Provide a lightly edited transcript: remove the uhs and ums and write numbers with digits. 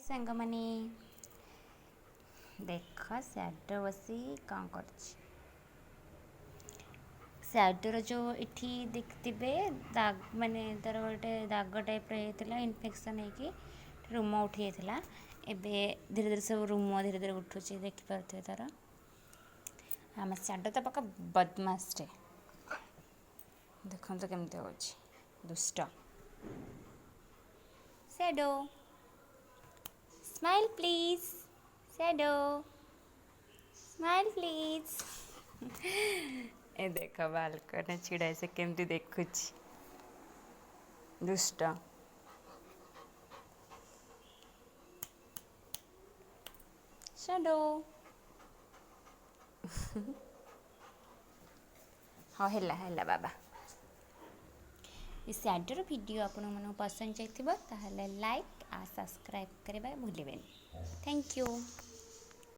सांग माने देख सैडो बसी कौन कर सैडोर जो इठी देखते दाग माने तार गोटे दाग टाइप रही इनफेक्शन होगी रूम उठी जाता एबे धीरे धीरे सब रूम धीरे धीरे उठुचे देखिपे तार आम सैडो तो पक्का बदमाशे देखो तो केमती हो दुष्ट सैडो स्माइल प्लीज सैडो स्माइल प्लीज ए देख बालकनी छिड़ा से केमती देखुच दुष्ट सैडो हाँ है बाबा सैडोर वीडियो आपण मन पसंद जाइए लाइक आ सब्सक्राइब करने भूलें थैंक यू।